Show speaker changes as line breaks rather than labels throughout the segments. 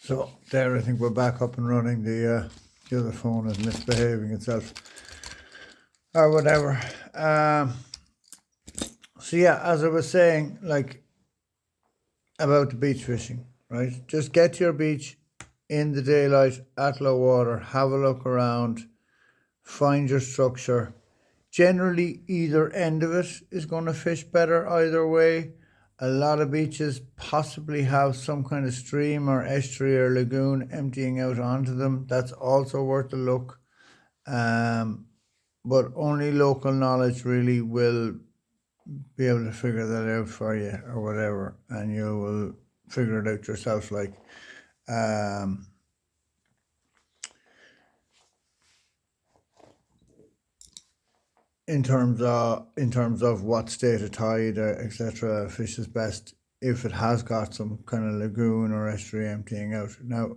So there, I think we're back up and running. The other phone is misbehaving itself or whatever. So yeah, as I was saying, like about the beach fishing, right? Just get to your beach in the daylight at low water, have a look around, find your structure. Generally, either end of it is going to fish better either way. A lot of beaches possibly have some kind of stream or estuary or lagoon emptying out onto them. That's also worth a look. But only local knowledge really will be able to figure that out for you or whatever, and you will figure it out yourself. Like, in terms of what state of tide, etc., fish is best if it has got some kind of lagoon or estuary emptying out. Now,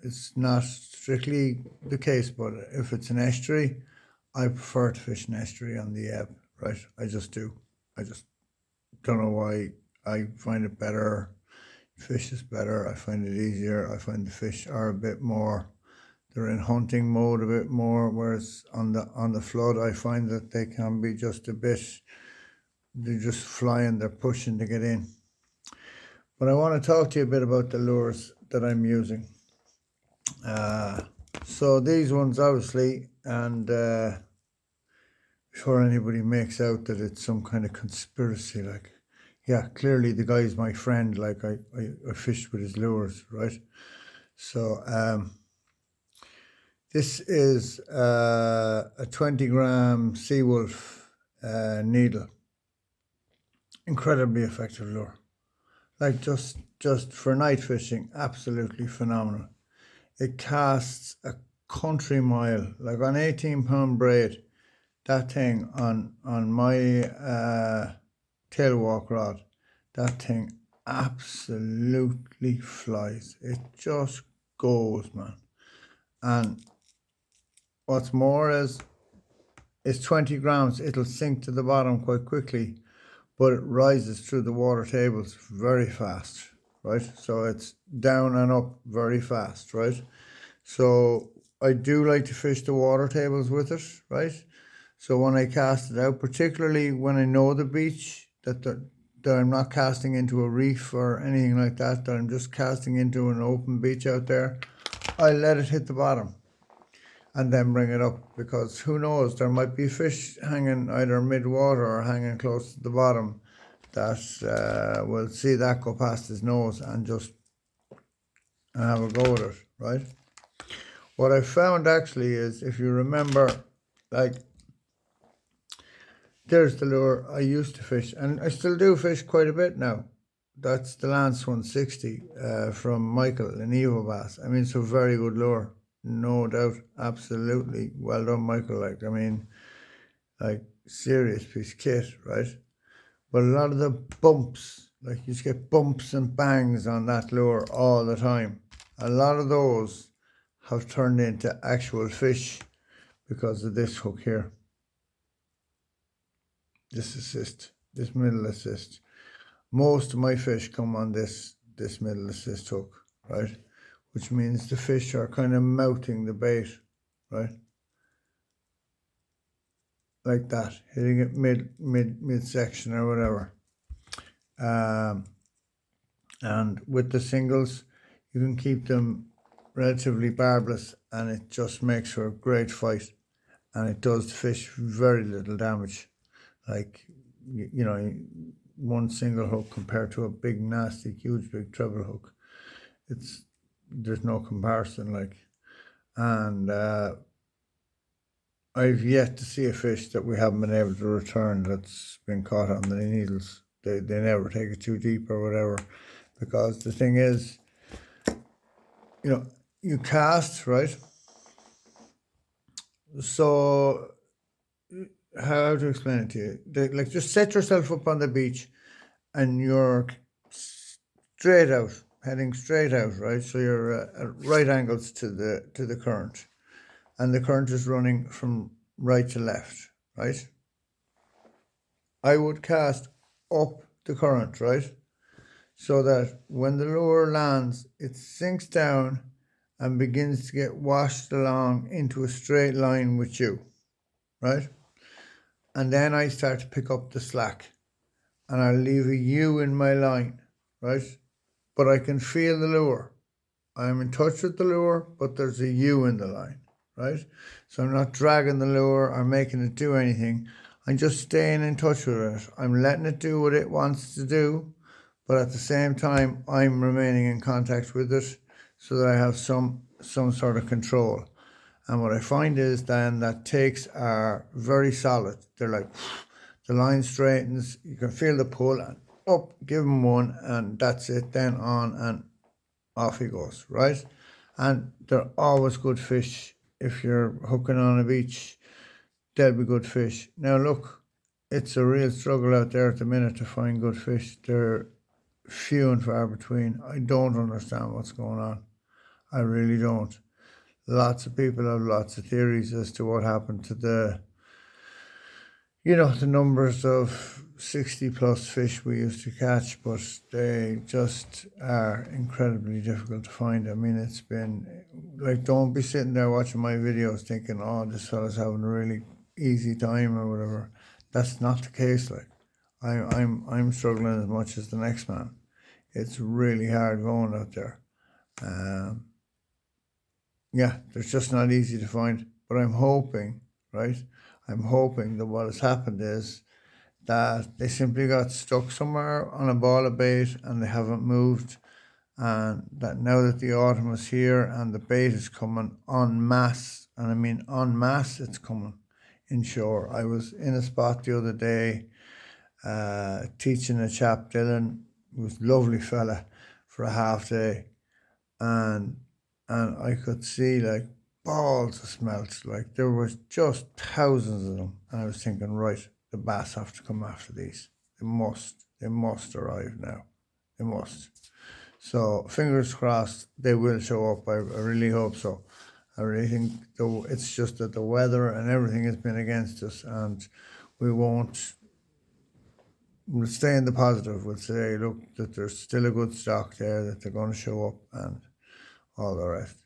it's not strictly the case, but if it's an estuary, I prefer to fish an estuary on the ebb, right? I just do. I just don't know why. I find it better. Fish is better. I find it easier. I find the fish are a bit more, they're in hunting mode a bit more, whereas on the flood I find that they can be just a bit, they're just flying, they're pushing to get in. But I want to talk to you a bit about the lures that I'm using. So these ones, obviously, and before anybody makes out that it's some kind of conspiracy, like, yeah, clearly the guy's my friend, like I fished with his lures, right? So this is a 20-gram Seawolf needle. Incredibly effective lure. Like just for night fishing, absolutely phenomenal. It casts a country mile, like on 18-pound braid. That thing on my tailwalk rod, that thing absolutely flies. It just goes, man. And what's more is, it's 20 grams. It'll sink to the bottom quite quickly, but it rises through the water tables very fast, right? So it's down and up very fast, right? So I do like to fish the water tables with it, right? So when I cast it out, particularly when I know the beach, that I'm not casting into a reef or anything like that, that I'm just casting into an open beach out there, I let it hit the bottom and then bring it up, because who knows, there might be fish hanging either mid-water or hanging close to the bottom that will see that go past his nose and just have a go with it, right? What I found actually is, if you remember, like, there's the lure I used to fish, and I still do fish quite a bit now. That's the Lance 160 from Michael in Evo Bass. I mean, it's a very good lure, no doubt, absolutely. Well done, Michael. Like, I mean, like, serious piece of kit, right? But a lot of the bumps, like, you just get bumps and bangs on that lure all the time. A lot of those have turned into actual fish because of this hook here. This assist, this middle assist. Most of my fish come on this middle assist hook, right? Which means the fish are kind of mouthing the bait, right? Like that, hitting it midsection or whatever. And with the singles, you can keep them relatively barbless, and it just makes for a great fight. And it does the fish very little damage. Like, you know, one single hook compared to a big, nasty, huge, big treble hook, there's no comparison, like. And I've yet to see a fish that we haven't been able to return that's been caught on the needles. They never take it too deep or whatever, because the thing is, you know, you cast, right? So how to explain it to you? Like, just set yourself up on the beach and you're straight out, heading straight out, right? So you're at right angles to the current, and the current is running from right to left, right? I would cast up the current, right? so that when the lure lands, it sinks down and begins to get washed along into a straight line with you, right? And then I start to pick up the slack and I leave a U in my line, right? But I can feel the lure. I'm in touch with the lure, but there's a U in the line, right? So I'm not dragging the lure or making it do anything. I'm just staying in touch with it. I'm letting it do what it wants to do, but at the same time, I'm remaining in contact with it so that I have some sort of control. And what I find is then that takes are very solid. They're like, the line straightens, you can feel the pull, and up, give him one, and that's it, then on, and off he goes, right? And they're always good fish. If you're hooking on a beach, they'll be good fish. Now look, it's a real struggle out there at the minute to find good fish. They're few and far between. I don't understand what's going on. I really don't. Lots of people have lots of theories as to what happened to the numbers of 60 plus fish we used to catch, but they just are incredibly difficult to find. I mean, it's been like, don't be sitting there watching my videos thinking, oh, this fella's having a really easy time or whatever. That's not the case. Like, I'm struggling as much as the next man. It's really hard going out there. Yeah, it's just not easy to find. But I'm hoping, right? I'm hoping that what has happened is that they simply got stuck somewhere on a ball of bait and they haven't moved. And that now that the autumn is here and the bait is coming en masse, and I mean en masse, it's coming inshore. I was in a spot the other day teaching a chap, Dylan, who was a lovely fella, for a half day. And I could see like balls of smelts, like there was just thousands of them. And I was thinking, right, the bass have to come after these. They must arrive now. They must. So fingers crossed they will show up. I really hope so. I really think though it's just that the weather and everything has been against us, and we'll stay in the positive. We'll say, look, that there's still a good stock there, that they're going to show up and all the rest.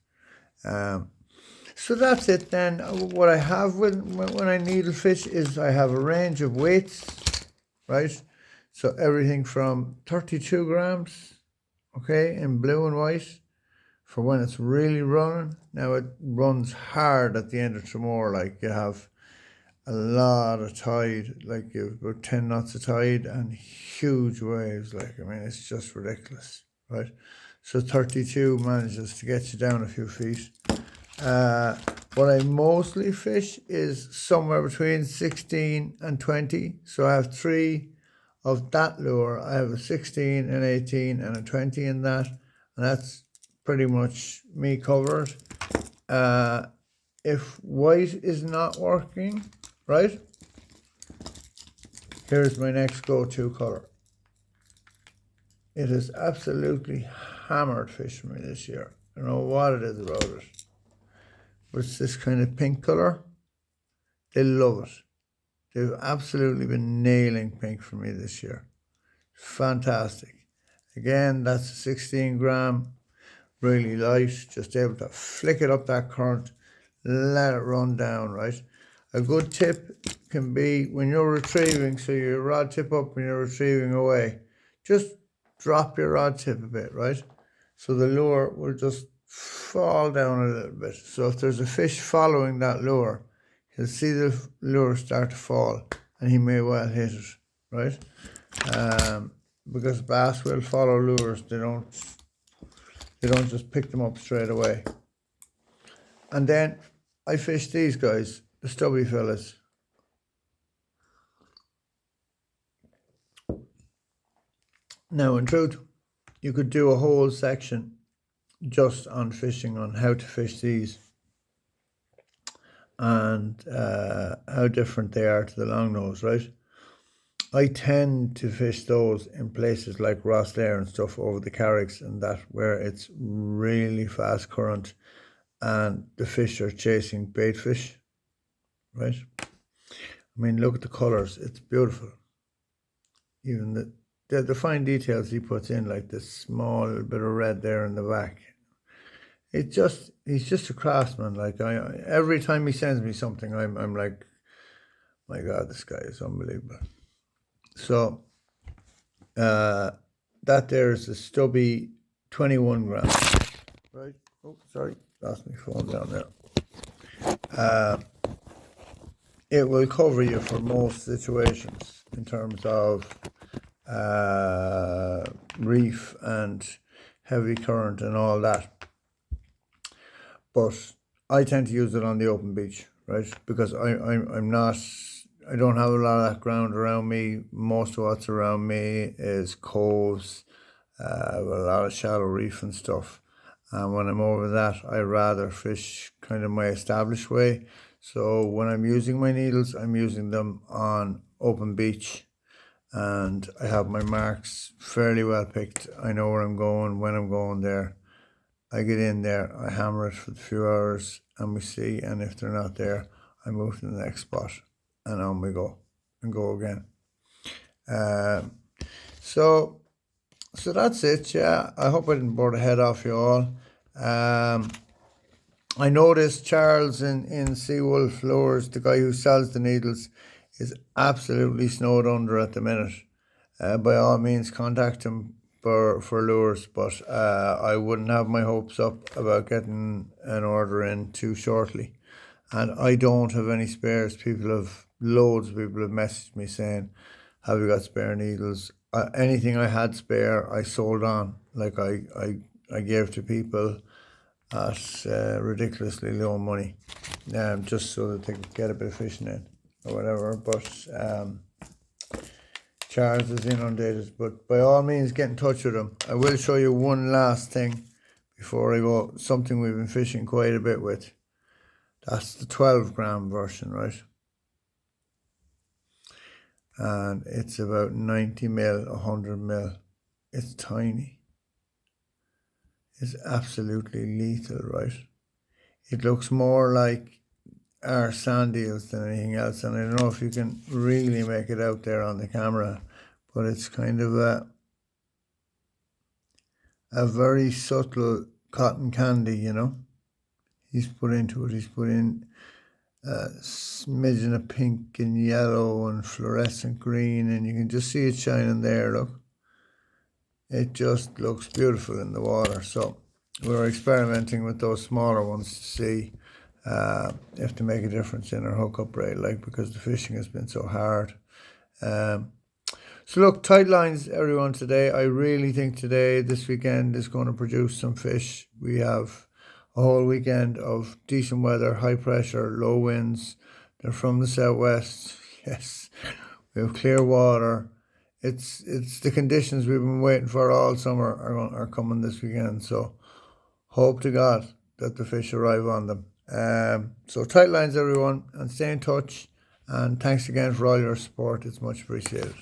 So that's it then. What I have when I needle fish is I have a range of weights, right? So everything from 32 grams, okay, in blue and white, for when it's really running. Now it runs hard at the end of Tramore, like you have a lot of tide, like you've about 10 knots of tide and huge waves, like, I mean, it's just ridiculous, right? So 32 manages to get you down a few feet. What I mostly fish is somewhere between 16 and 20. So I have three of that lure. I have a 16, an 18 and a 20 in that. And that's pretty much me covered. If white is not working, right, here's my next go-to color. It has absolutely hammered fish for me this year. I don't know what it is about it. But it's this kind of pink color. They love it. They've absolutely been nailing pink for me this year. Fantastic. Again, that's a 16 gram, really light, just able to flick it up that current, let it run down, right? A good tip can be when you're retrieving, so your rod tip up when you're retrieving away, just drop your rod tip a bit, right? So the lure will just fall down a little bit. So if there's a fish following that lure, he'll see the lure start to fall and he may well hit it, right? Because bass will follow lures. They don't just pick them up straight away. And then I fish these guys, the stubby fellas. Now, in truth, you could do a whole section just on fishing, on how to fish these and how different they are to the long nose, right? I tend to fish those in places like Rosslare and stuff over the Carricks and that, where it's really fast current and the fish are chasing bait fish, right? I mean, look at the colours, it's beautiful. Even the fine details he puts in, like this small bit of red there in the back. He's just a craftsman. Like every time he sends me something, I'm like, my God, this guy is unbelievable. So that there is a stubby 21 grams, right? Oh, sorry, lost my phone down there. It will cover you for most situations in terms of reef and heavy current and all that. But I tend to use it on the open beach, right? Because I'm not, I don't have a lot of that ground around me. Most of what's around me is coves, with a lot of shallow reef and stuff. And when I'm over that, I rather fish kind of my established way. So when I'm using my needles, I'm using them on open beach, and I have my marks fairly well picked. I know where I'm going, when I'm going there. I get in there, I hammer it for a few hours, and we see, and if they're not there, I move to the next spot, and on we go, and go again. So that's it, yeah. I hope I didn't bore the head off you all. I noticed Charles in Seawolf Lures, the guy who sells the needles, is absolutely snowed under at the minute. By all means, contact him for lures, but I wouldn't have my hopes up about getting an order in too shortly. And I don't have any spares. Loads of people have messaged me saying, have you got spare needles? Anything I had spare, I sold on. Like I gave to people at ridiculously low money, just so that they could get a bit of fishing in or whatever. But Charles is inundated. But by all means, get in touch with him. I will show you one last thing before I go. Something we've been fishing quite a bit with. That's the 12 gram version, right? And it's about 90 mil, 100 mil. It's tiny. It's absolutely lethal, right? It looks more like our sand eels than anything else, and I don't know if you can really make it out there on the camera, but it's kind of a very subtle cotton candy, you know. He's put into it. He's put in a smidgen of pink and yellow and fluorescent green, and you can just see it shining there. Look, it just looks beautiful in the water. So we're experimenting with those smaller ones to see if they make a difference in our hookup rate, like, because the fishing has been so hard. So look, tight lines, everyone, today. I really think this weekend is going to produce some fish. We have a whole weekend of decent weather, high pressure, low winds. They're from the southwest. Yes, we have clear water. It's the conditions we've been waiting for all summer are coming this weekend. So hope to God that the fish arrive on them. So tight lines, everyone, and stay in touch. And thanks again for all your support. It's much appreciated.